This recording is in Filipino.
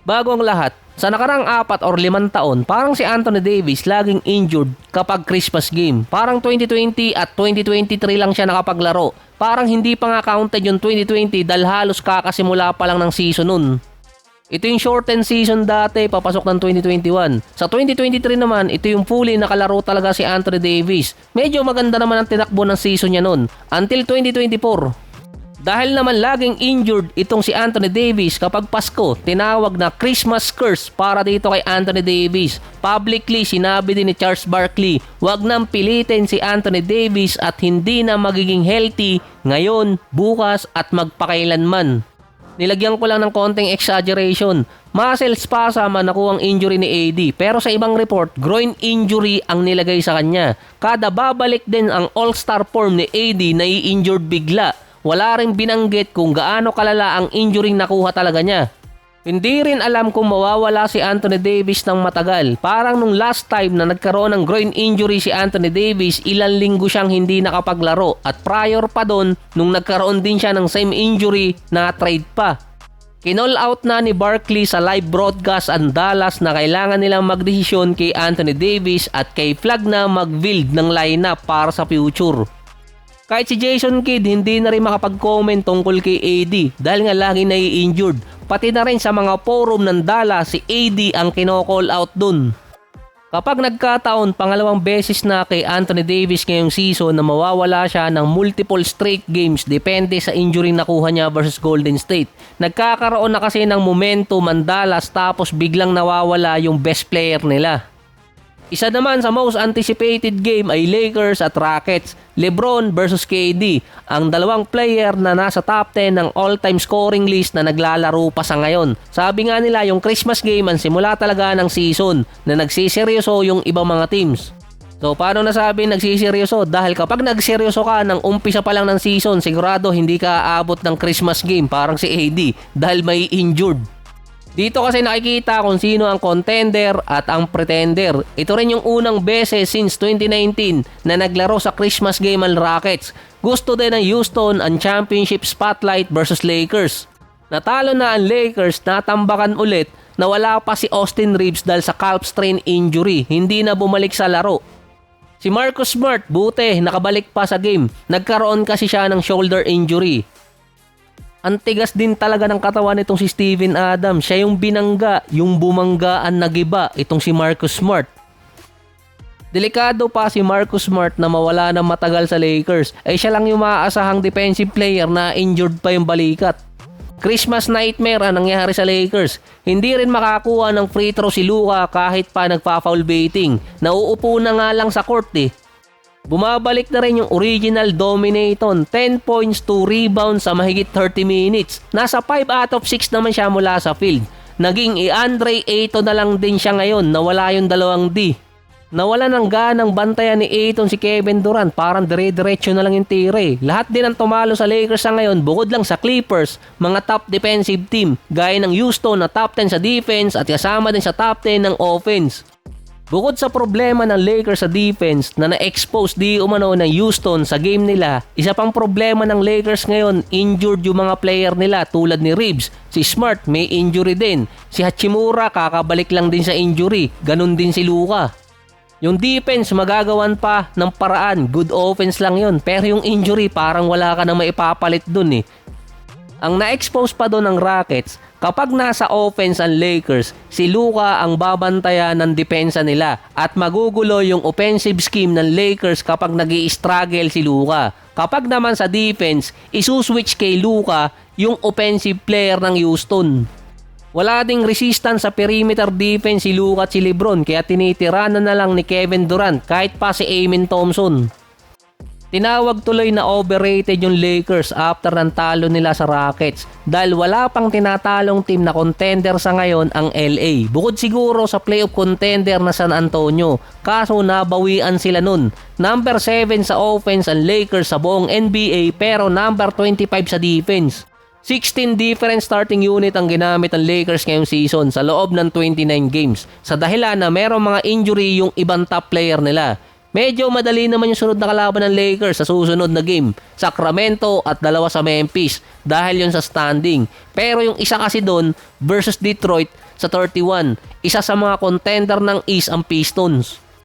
Bago ang lahat, sa nakarang 4 or 5 taon, parang si Anthony Davis laging injured kapag Christmas game. Parang 2020 at 2023 lang siya nakapaglaro. Parang hindi pa nga counted yung 2020 dahil halos kakasimula pa lang ng season nun. Ito yung shortened season dati, papasok ng 2021. Sa 2023 naman, ito yung fully nakalaro talaga si Anthony Davis. Medyo maganda naman ang tinakbo ng season niya nun, until 2024. Dahil naman laging injured itong si Anthony Davis kapag Pasko, tinawag na Christmas curse para dito kay Anthony Davis. Publicly, sinabi din ni Charles Barkley, wag nang pilitin si Anthony Davis at hindi na magiging healthy ngayon, bukas at magpakailanman. Nilagyan ko lang ng konting exaggeration. Muscle spasm ang nakuhang injury ni AD, pero sa ibang report, groin injury ang nilagay sa kanya. Kada babalik din ang all-star form ni AD na i-injured bigla. Wala rin binanggit kung gaano kalala ang injury nakuha talaga niya. Hindi rin alam kung mawawala si Anthony Davis ng matagal. Parang nung last time na nagkaroon ng groin injury si Anthony Davis, ilang linggo siyang hindi nakapaglaro. At prior pa doon, nung nagkaroon din siya ng same injury, na-trade pa. Kinall out na ni Barkley sa live broadcast ang Dallas na kailangan nilang magdesisyon kay Anthony Davis at kay Flagg na mag-build ng lineup para sa future. Kahit si Jason Kidd hindi na rin makapag-comment tungkol kay AD dahil nga lagi nai-injured. Pati na rin sa mga forum ng Dallas, si AD ang kino-call out dun. Kapag nagkataon, pangalawang beses na kay Anthony Davis ngayong season na mawawala siya ng multiple straight games depende sa injury nakuha niya versus Golden State. Nagkakaroon na kasi ng momentum ang Dallas tapos biglang nawawala yung best player nila. Isa naman sa most anticipated game ay Lakers at Rockets, LeBron versus KD, ang dalawang player na nasa top 10 ng all-time scoring list na naglalaro pa sa ngayon. Sabi nga nila yung Christmas game ang simula talaga ng season na nagsiseryoso yung ibang mga teams. So paano nasabi nagsiseryoso? Dahil kapag nagseryoso ka ng umpisa pa lang ng season, sigurado hindi ka aabot ng Christmas game parang si AD dahil may injured. Dito kasi nakikita kung sino ang contender at ang pretender. Ito rin yung unang beses since 2019 na naglaro sa Christmas game ang Rockets. Gusto din ng Houston ang championship spotlight versus Lakers. Natalo na ang Lakers, natambakan ulit na wala pa si Austin Reeves dahil sa calf strain injury. Hindi na bumalik sa laro. Si Marcus Smart, buti, nakabalik pa sa game. Nagkaroon kasi siya ng shoulder injury. Ang tigas din talaga ng katawan nitong si Steven Adams. Siya yung binangga, yung bumanggaan na giba, itong si Marcus Smart. Delikado pa si Marcus Smart na mawala ng matagal sa Lakers. Ay siya lang yung maaasahang defensive player na injured pa yung balikat. Christmas nightmare ang nangyari sa Lakers. Hindi rin makakuha ng free throw si Luka kahit pa nagpa-foul baiting. Nauupo na nga lang sa court eh. Bumabalik na rin yung original dominator, 10 points, 2 rebounds sa mahigit 30 minutes. Nasa 5 out of 6 naman siya mula sa field. Naging Andre Ayton na lang din siya ngayon, nawala yung dalawang D. Nawala ng ganang bantayan ni Ayton si Kevin Durant, parang dire-diretso na lang yung tire. Lahat din ang tumalo sa Lakers sa ngayon, bukod lang sa Clippers, mga top defensive team, gaya ng Houston na top 10 sa defense at kasama din sa top 10 ng offense. Bukod sa problema ng Lakers sa defense na na-expose di umano ng Houston sa game nila, isa pang problema ng Lakers ngayon, injured yung mga player nila tulad ni Reeves. Si Smart may injury din. Si Hachimura kakabalik lang din sa injury. Ganun din si Luka. Yung defense magagawan pa ng paraan, good offense lang yun. Pero yung injury parang wala ka na maipapalit dun eh. Ang na-expose pa doon ng Rockets, kapag nasa offense ang Lakers, si Luka ang babantayan ng depensa nila at magugulo yung offensive scheme ng Lakers kapag nag-i-struggle si Luka. Kapag naman sa defense, isuswitch kay Luka yung offensive player ng Houston. Wala ding resistance sa perimeter defense si Luka at si LeBron kaya tinitiranan na lang ni Kevin Durant kahit pa si Amen Thompson. Tinawag tuloy na overrated yung Lakers after ng talo nila sa Rockets dahil wala pang tinatalong team na contender sa ngayon ang LA. Bukod siguro sa playoff contender na San Antonio, kaso nabawian sila nun. Number 7 sa offense ang Lakers sa buong NBA pero number 25 sa defense. 16 different starting unit ang ginamit ng Lakers ngayong season sa loob ng 29 games sa dahilan na merong mga injury yung ibang top player nila. Medyo madali naman yung sunod na kalaban ng Lakers sa susunod na game. Sacramento at dalawa sa Memphis dahil yun sa standing. Pero yung isa kasi doon versus Detroit sa 31. Isa sa mga contender ng East ang Pistons.